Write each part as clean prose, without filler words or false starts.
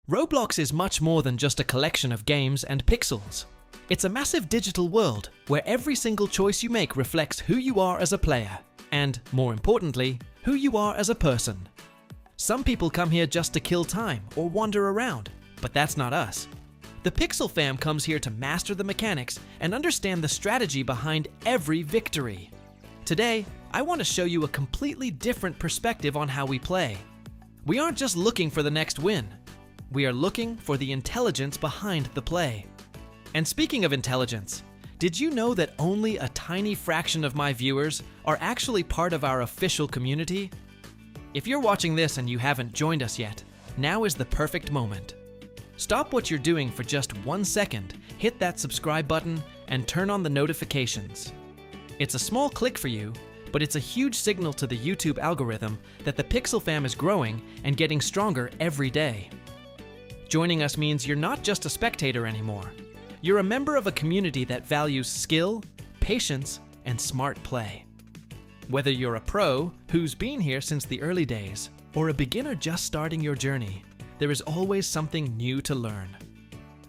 Roblox is much more than just a collection of games and pixels. It's a massive digital world where every single choice you make reflects who you are as a player, and, more importantly, who you are as a person. Some people come here just to kill time or wander around, but that's not us. The Pixel Fam comes here to master the mechanics and understand the strategy behind every victory. Today, I want to show you a completely different perspective on how we play. We aren't just looking for the next win. We are looking for the intelligence behind the play. And speaking of intelligence, did you know that only a tiny fraction of my viewers are actually part of our official community? If you're watching this and you haven't joined us yet, now is the perfect moment. Stop what you're doing for just 1 second, hit that subscribe button, and turn on the notifications. It's a small click for you, but it's a huge signal to the YouTube algorithm that the Pixel Fam is growing and getting stronger every day. Joining us means you're not just a spectator anymore. You're a member of a community that values skill, patience, and smart play. Whether you're a pro who's been here since the early days, or a beginner just starting your journey, there is always something new to learn.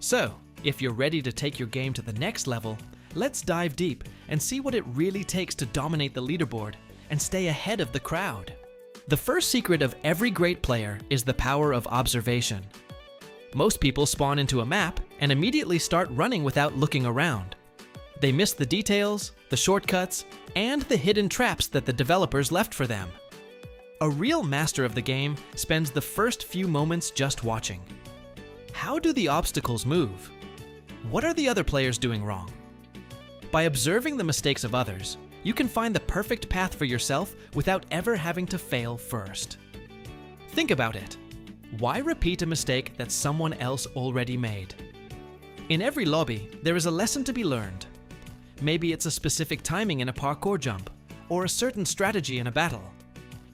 So, if you're ready to take your game to the next level, let's dive deep and see what it really takes to dominate the leaderboard and stay ahead of the crowd. The first secret of every great player is the power of observation. Most people spawn into a map and immediately start running without looking around. They miss the details, the shortcuts, and the hidden traps that the developers left for them. A real master of the game spends the first few moments just watching. How do the obstacles move? What are the other players doing wrong? By observing the mistakes of others, you can find the perfect path for yourself without ever having to fail first. Think about it. Why repeat a mistake that someone else already made? In every lobby, there is a lesson to be learned. Maybe it's a specific timing in a parkour jump, or a certain strategy in a battle.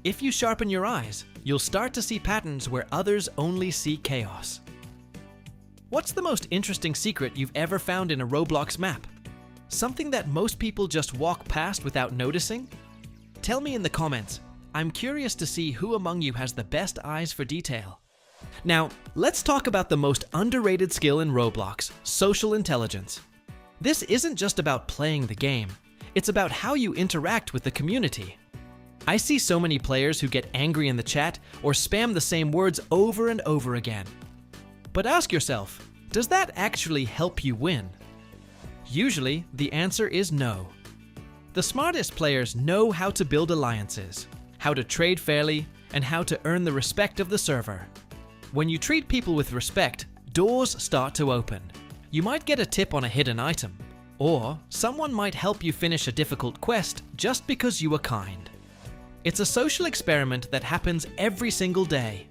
If you sharpen your eyes, you'll start to see patterns where others only see chaos. What's the most interesting secret you've ever found in a Roblox map? Something that most people just walk past without noticing? Tell me in the comments. I'm curious to see who among you has the best eyes for detail. Now, let's talk about the most underrated skill in Roblox, social intelligence. This isn't just about playing the game, it's about how you interact with the community. I see so many players who get angry in the chat or spam the same words over and over again. But ask yourself, does that actually help you win? Usually, the answer is no. The smartest players know how to build alliances, how to trade fairly, and how to earn the respect of the server. When you treat people with respect, doors start to open. You might get a tip on a hidden item, or someone might help you finish a difficult quest just because you were kind. It's a social experiment that happens every single day.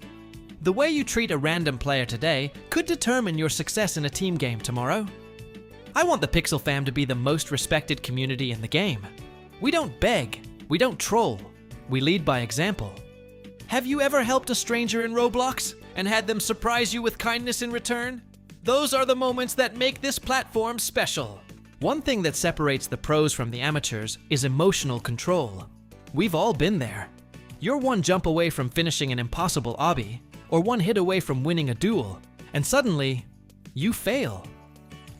The way you treat a random player today could determine your success in a team game tomorrow. I want the Pixel Fam to be the most respected community in the game. We don't beg, we don't troll, we lead by example. Have you ever helped a stranger in Roblox and had them surprise you with kindness in return? Those are the moments that make this platform special. One thing that separates the pros from the amateurs is emotional control. We've all been there. You're one jump away from finishing an impossible obby, or one hit away from winning a duel, and suddenly, you fail.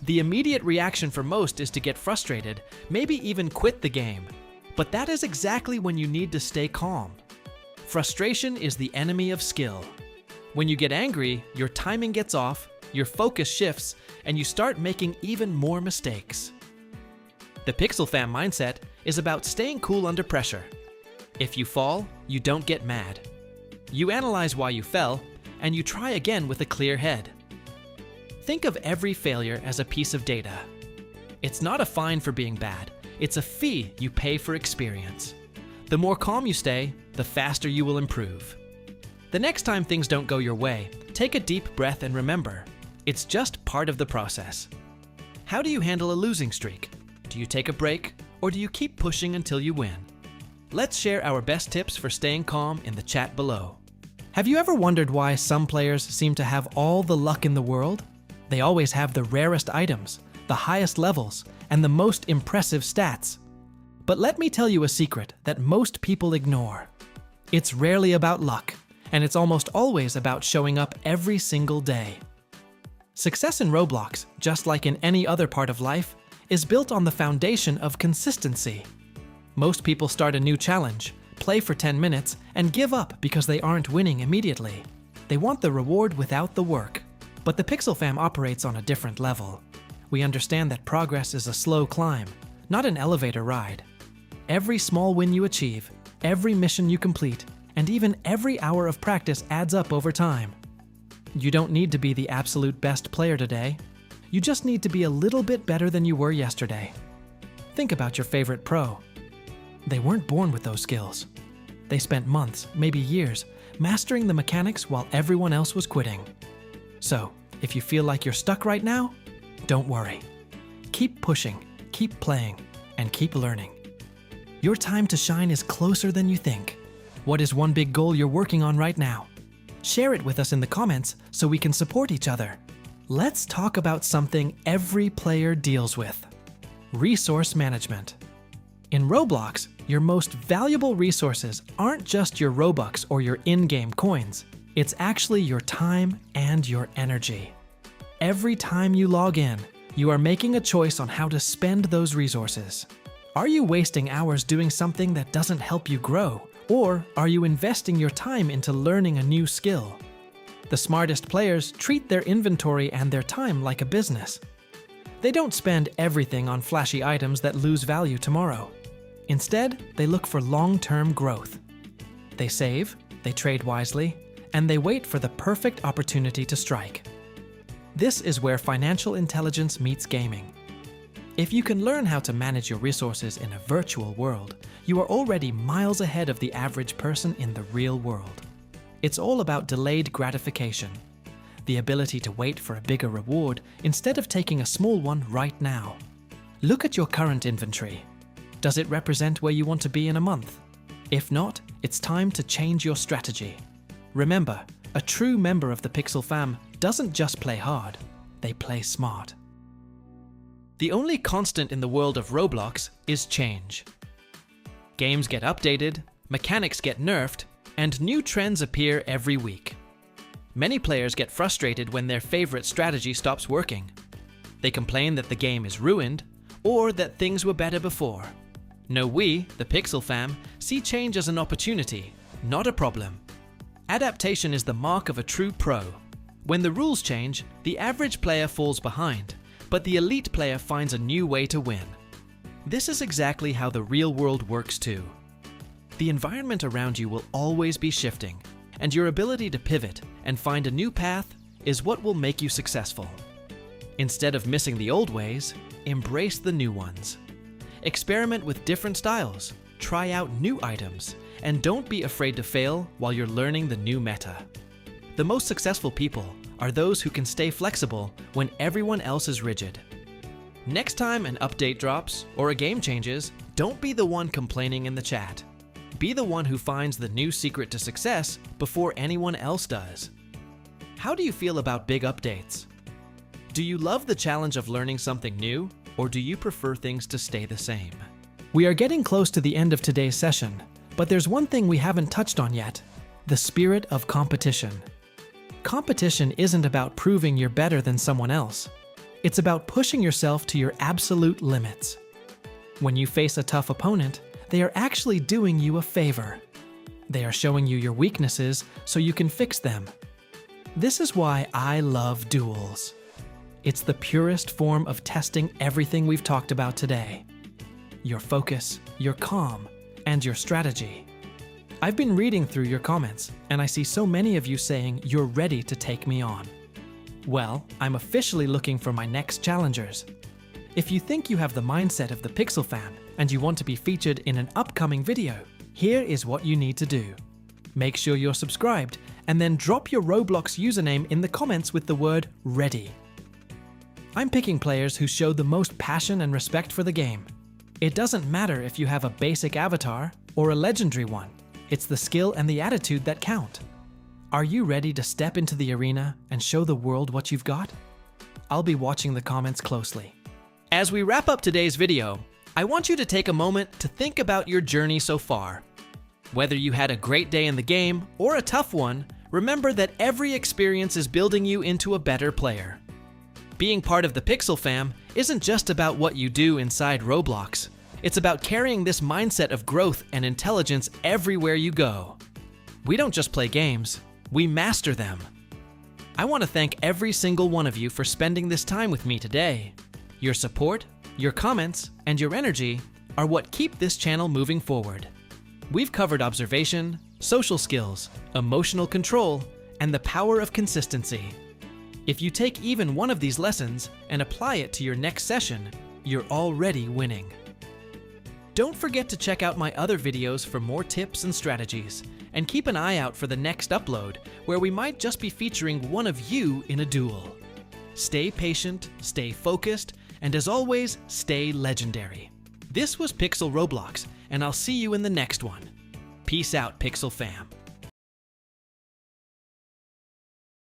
The immediate reaction for most is to get frustrated, maybe even quit the game. But that is exactly when you need to stay calm. Frustration is the enemy of skill. When you get angry, your timing gets off, your focus shifts, and you start making even more mistakes. The Pixel Fam mindset is about staying cool under pressure. If you fall, you don't get mad. You analyze why you fell, and you try again with a clear head. Think of every failure as a piece of data. It's not a fine for being bad, it's a fee you pay for experience. The more calm you stay, the faster you will improve. The next time things don't go your way, take a deep breath and remember, it's just part of the process. How do you handle a losing streak? Do you take a break, or do you keep pushing until you win? Let's share our best tips for staying calm in the chat below. Have you ever wondered why some players seem to have all the luck in the world? They always have the rarest items, the highest levels, and the most impressive stats. But let me tell you a secret that most people ignore. It's rarely about luck. and it's almost always about showing up every single day. Success in Roblox, just like in any other part of life, is built on the foundation of consistency. Most people start a new challenge, play for 10 minutes, and give up because they aren't winning immediately. They want the reward without the work. But the Pixel Fam operates on a different level. We understand that progress is a slow climb, not an elevator ride. Every small win you achieve, every mission you complete, and even every hour of practice adds up over time. You don't need to be the absolute best player today. You just need to be a little bit better than you were yesterday. Think about your favorite pro. They weren't born with those skills. They spent months, maybe years, mastering the mechanics while everyone else was quitting. So, if you feel like you're stuck right now, don't worry. Keep pushing, keep playing, and keep learning. Your time to shine is closer than you think. What is one big goal you're working on right now? Share it with us in the comments so we can support each other. Let's talk about something every player deals with: resource management. In Roblox, your most valuable resources aren't just your Robux or your in-game coins. It's actually your time and your energy. Every time you log in, you are making a choice on how to spend those resources. Are you wasting hours doing something that doesn't help you grow? Or are you investing your time into learning a new skill? The smartest players treat their inventory and their time like a business. They don't spend everything on flashy items that lose value tomorrow. Instead, they look for long-term growth. They save, they trade wisely, and they wait for the perfect opportunity to strike. This is where financial intelligence meets gaming. If you can learn how to manage your resources in a virtual world, you are already miles ahead of the average person in the real world. It's all about delayed gratification, the ability to wait for a bigger reward instead of taking a small one right now. Look at your current inventory. Does it represent where you want to be in a month? If not, it's time to change your strategy. Remember, a true member of the Pixel Fam doesn't just play hard, they play smart. The only constant in the world of Roblox is change. Games get updated, mechanics get nerfed, and new trends appear every week. Many players get frustrated when their favorite strategy stops working. They complain that the game is ruined, or that things were better before. No, we, the Pixel Fam, see change as an opportunity, not a problem. Adaptation is the mark of a true pro. When the rules change, the average player falls behind, but the elite player finds a new way to win. This is exactly how the real world works too. The environment around you will always be shifting, and your ability to pivot and find a new path is what will make you successful. Instead of missing the old ways, embrace the new ones. Experiment with different styles, try out new items, and don't be afraid to fail while you're learning the new meta. The most successful people are those who can stay flexible when everyone else is rigid. Next time an update drops or a game changes, don't be the one complaining in the chat. Be the one who finds the new secret to success before anyone else does. How do you feel about big updates? Do you love the challenge of learning something new, or do you prefer things to stay the same? We are getting close to the end of today's session, but there's one thing we haven't touched on yet: the spirit of competition. Competition isn't about proving you're better than someone else. It's about pushing yourself to your absolute limits. When you face a tough opponent, they are actually doing you a favor. They are showing you your weaknesses so you can fix them. This is why I love duels. It's the purest form of testing everything we've talked about today: your focus, your calm, and your strategy. I've been reading through your comments, and I see so many of you saying you're ready to take me on. Well, I'm officially looking for my next challengers. If you think you have the mindset of the Pixel Fam and you want to be featured in an upcoming video, here is what you need to do. Make sure you're subscribed, and then drop your Roblox username in the comments with the word READY. I'm picking players who show the most passion and respect for the game. It doesn't matter if you have a basic avatar or a legendary one. It's the skill and the attitude that count. Are you ready to step into the arena and show the world what you've got? I'll be watching the comments closely. As we wrap up today's video, I want you to take a moment to think about your journey so far. Whether you had a great day in the game or a tough one, remember that every experience is building you into a better player. Being part of the Pixel fam isn't just about what you do inside Roblox. It's about carrying this mindset of growth and intelligence everywhere you go. We don't just play games, we master them. I want to thank every single one of you for spending this time with me today. Your support, your comments, and your energy are what keep this channel moving forward. We've covered observation, social skills, emotional control, and the power of consistency. If you take even one of these lessons and apply it to your next session, you're already winning. Don't forget to check out my other videos for more tips and strategies, and keep an eye out for the next upload, where we might just be featuring one of you in a duel. Stay patient, stay focused, and as always, stay legendary. This was Pixel Roblox, and I'll see you in the next one. Peace out, Pixel fam.